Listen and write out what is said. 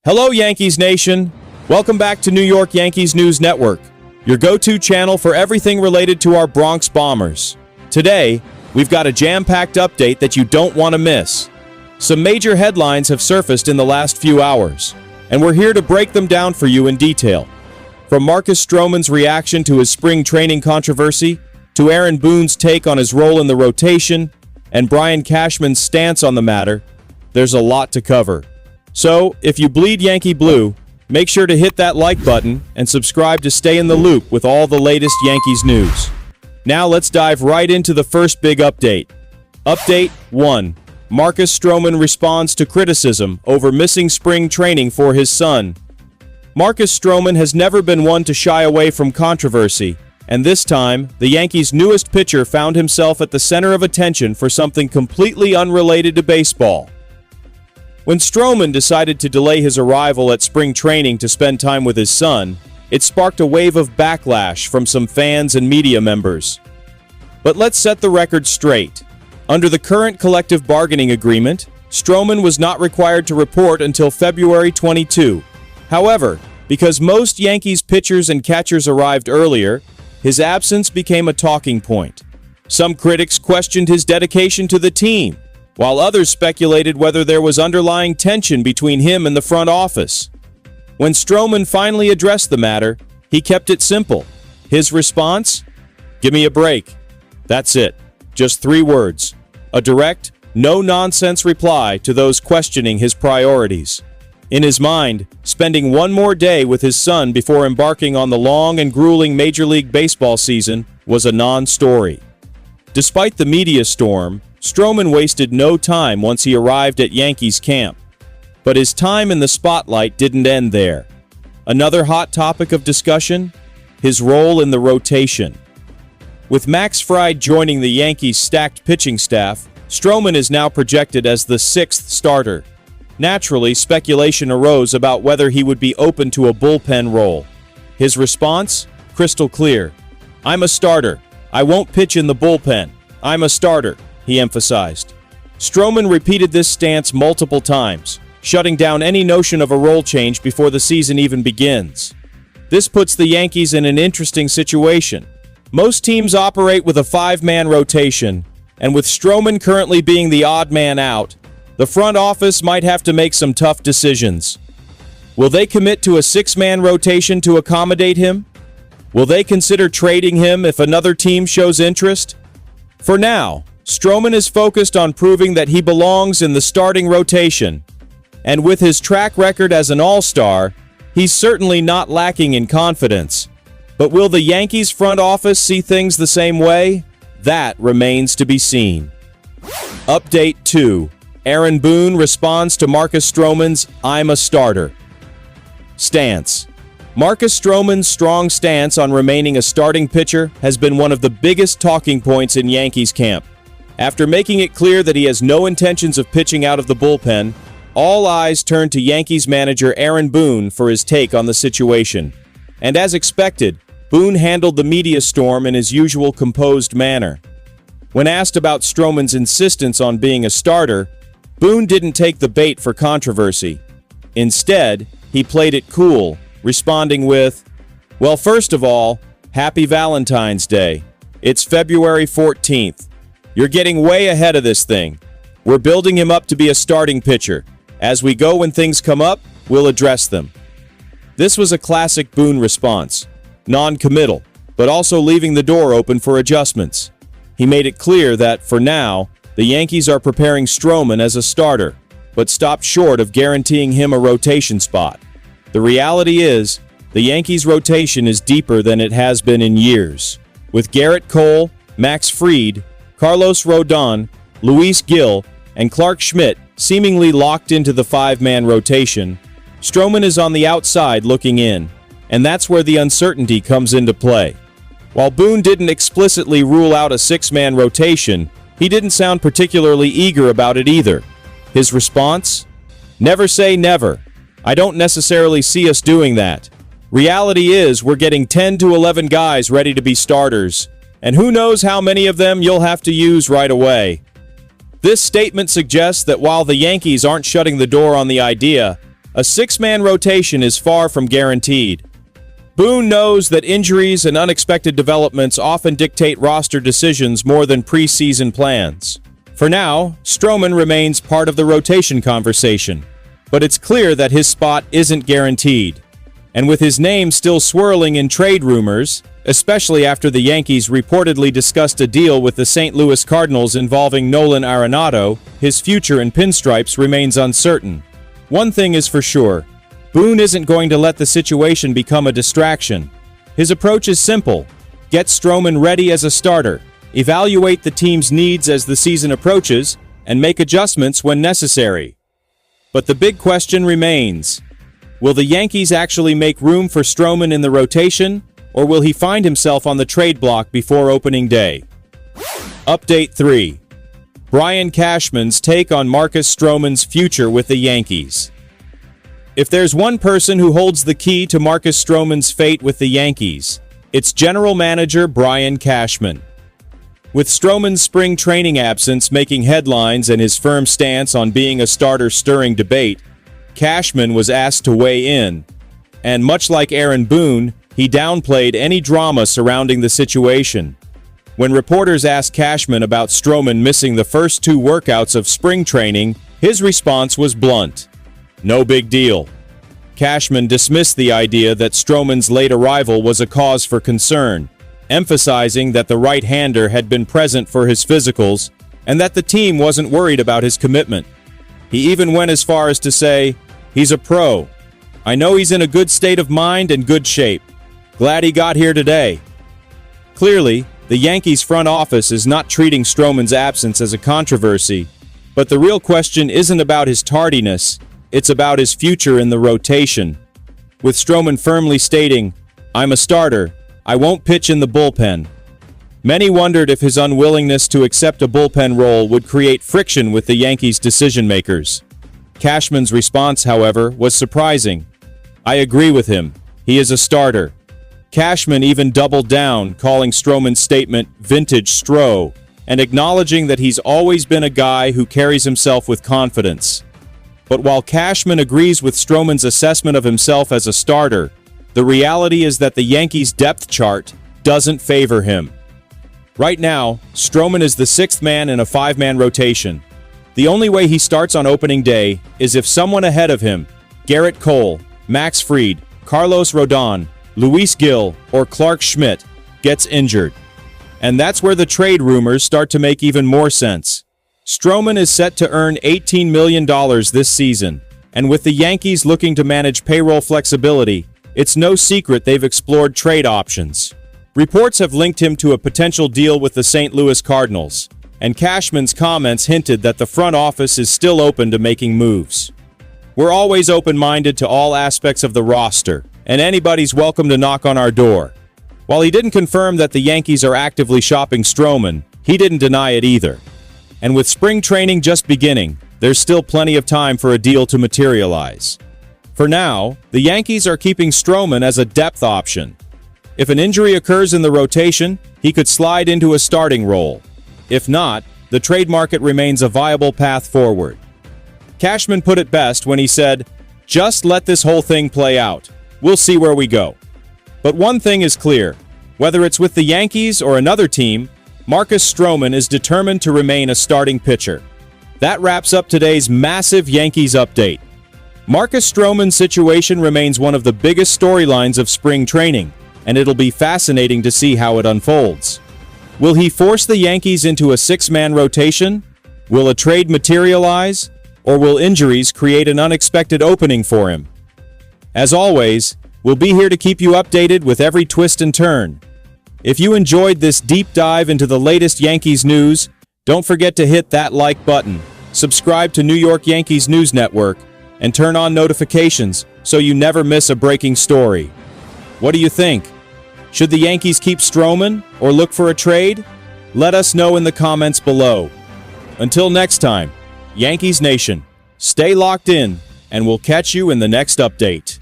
Hello, Yankees Nation. Welcome back to New York Yankees News Network, your go-to channel for everything related to our Bronx Bombers. Today, we've got a jam-packed update that you don't want to miss. Some major headlines have surfaced in the last few hours, and we're here to break them down for you in detail. From Marcus Stroman's reaction to his spring training controversy, to Aaron Boone's take on his role in the rotation, and Boone Cashman's stance on the matter, there's a lot to cover. So, if you bleed Yankee blue, make sure to hit that like button and subscribe to stay in the loop with all the latest Yankees news. Now let's dive right into the first big update. Update 1. Marcus Stroman responds to criticism over missing spring training for his son. Marcus Stroman has never been one to shy away from controversy, and this time, the Yankees' newest pitcher found himself at the center of attention for something completely unrelated to baseball. When Stroman decided to delay his arrival at spring training to spend time with his son, it sparked a wave of backlash from some fans and media members. But let's set the record straight. Under the current collective bargaining agreement, Stroman was not required to report until February 22. However, because most Yankees pitchers and catchers arrived earlier, his absence became a talking point. Some critics questioned his dedication to the team, while others speculated whether there was underlying tension between him and the front office. When Stroman finally addressed the matter, he kept it simple. His response? Give me a break. That's it. Just 3 words. A direct, no-nonsense reply to those questioning his priorities. In his mind, spending one more day with his son before embarking on the long and grueling Major League Baseball season was a non-story. Despite the media storm, Stroman wasted no time once he arrived at Yankees camp. But his time in the spotlight didn't end there. Another hot topic of discussion? His role in the rotation. With Max Fried joining the Yankees' stacked pitching staff, Stroman is now projected as the 6th starter. Naturally, speculation arose about whether he would be open to a bullpen role. His response? Crystal clear. I'm a starter. I won't pitch in the bullpen. I'm a starter, he emphasized. Stroman repeated this stance multiple times, shutting down any notion of a role change before the season even begins. This puts the Yankees in an interesting situation. Most teams operate with a 5-man rotation, and with Stroman currently being the odd man out, the front office might have to make some tough decisions. Will they commit to a 6-man rotation to accommodate him? Will they consider trading him if another team shows interest? For now, Stroman is focused on proving that he belongs in the starting rotation. And with his track record as an all-star, he's certainly not lacking in confidence. But will the Yankees front office see things the same way? That remains to be seen. Update 2. Aaron Boone responds to Marcus Stroman's "I'm a starter" stance. Marcus Stroman's strong stance on remaining a starting pitcher has been one of the biggest talking points in Yankees camp. After making it clear that he has no intentions of pitching out of the bullpen, all eyes turned to Yankees manager Aaron Boone for his take on the situation. And as expected, Boone handled the media storm in his usual composed manner. When asked about Stroman's insistence on being a starter, Boone didn't take the bait for controversy. Instead, he played it cool, responding with, "Well, first of all, happy Valentine's Day. It's February 14th. You're getting way ahead of this thing. We're building him up to be a starting pitcher. As we go when things come up, we'll address them." This was a classic Boone response, non-committal, but also leaving the door open for adjustments. He made it clear that, for now, the Yankees are preparing Stroman as a starter, but stopped short of guaranteeing him a rotation spot. The reality is, the Yankees' rotation is deeper than it has been in years. With Garrett Cole, Max Fried, Carlos Rodon, Luis Gil, and Clark Schmidt seemingly locked into the 5-man rotation, Stroman is on the outside looking in, and that's where the uncertainty comes into play. While Boone didn't explicitly rule out a 6-man rotation, he didn't sound particularly eager about it either. His response? Never say never. I don't necessarily see us doing that. Reality is we're getting 10 to 11 guys ready to be starters, and who knows how many of them you'll have to use right away. This statement suggests that while the Yankees aren't shutting the door on the idea, a six-man rotation is far from guaranteed. Boone knows that injuries and unexpected developments often dictate roster decisions more than preseason plans. For now, Stroman remains part of the rotation conversation, but it's clear that his spot isn't guaranteed. And with his name still swirling in trade rumors, especially after the Yankees reportedly discussed a deal with the St. Louis Cardinals involving Nolan Arenado, his future in pinstripes remains uncertain. One thing is for sure, Boone isn't going to let the situation become a distraction. His approach is simple: get Stroman ready as a starter, evaluate the team's needs as the season approaches, and make adjustments when necessary. But the big question remains: will the Yankees actually make room for Stroman in the rotation, or will he find himself on the trade block before opening day? Update 3. Boone Cashman's take on Marcus Stroman's future with the Yankees. If there's one person who holds the key to Marcus Stroman's fate with the Yankees, it's general manager Boone Cashman. With Stroman's spring training absence making headlines and his firm stance on being a starter stirring debate, Cashman was asked to weigh in, and much like Aaron Boone, he downplayed any drama surrounding the situation. When reporters asked Cashman about Stroman missing the first 2 workouts of spring training, his response was blunt: "No big deal." Cashman dismissed the idea that Stroman's late arrival was a cause for concern, emphasizing that the right-hander had been present for his physicals and that the team wasn't worried about his commitment. He even went as far as to say, "He's a pro. I know he's in a good state of mind and good shape. Glad he got here today." Clearly, the Yankees front office is not treating Stroman's absence as a controversy, but the real question isn't about his tardiness, it's about his future in the rotation. With Stroman firmly stating, "I'm a starter, I won't pitch in the bullpen." Many wondered if his unwillingness to accept a bullpen role would create friction with the Yankees' decision-makers. Cashman's response, however, was surprising. "I agree with him. He is a starter." Cashman even doubled down, calling Stroman's statement "vintage Stro," and acknowledging that he's always been a guy who carries himself with confidence. But while Cashman agrees with Stroman's assessment of himself as a starter, the reality is that the Yankees' depth chart doesn't favor him. Right now, Stroman is the 6th man in a 5-man rotation. The only way he starts on opening day is if someone ahead of him, Garrett Cole, Max Fried, Carlos Rodon, Luis Gil, or Clark Schmidt, gets injured. And that's where the trade rumors start to make even more sense. Stroman is set to earn $18 million this season, and with the Yankees looking to manage payroll flexibility, it's no secret they've explored trade options. Reports have linked him to a potential deal with the St. Louis Cardinals, and Cashman's comments hinted that the front office is still open to making moves. We're always open-minded to all aspects of the roster, and anybody's welcome to knock on our door. While he didn't confirm that the Yankees are actively shopping Stroman, he didn't deny it either. And with spring training just beginning, there's still plenty of time for a deal to materialize. For now, the Yankees are keeping Stroman as a depth option. If an injury occurs in the rotation, he could slide into a starting role. If not, the trade market remains a viable path forward. Cashman put it best when he said, "Just let this whole thing play out. We'll see where we go." But one thing is clear: whether it's with the Yankees or another team, Marcus Stroman is determined to remain a starting pitcher. That wraps up today's massive Yankees update. Marcus Stroman's situation remains one of the biggest storylines of spring training, and it'll be fascinating to see how it unfolds. Will he force the Yankees into a 6-man rotation? Will a trade materialize? Or will injuries create an unexpected opening for him? As always, we'll be here to keep you updated with every twist and turn. If you enjoyed this deep dive into the latest Yankees news, don't forget to hit that like button, subscribe to New York Yankees News Network, and turn on notifications so you never miss a breaking story. What do you think? Should the Yankees keep Stroman or look for a trade? Let us know in the comments below. Until next time, Yankees Nation, stay locked in, and we'll catch you in the next update.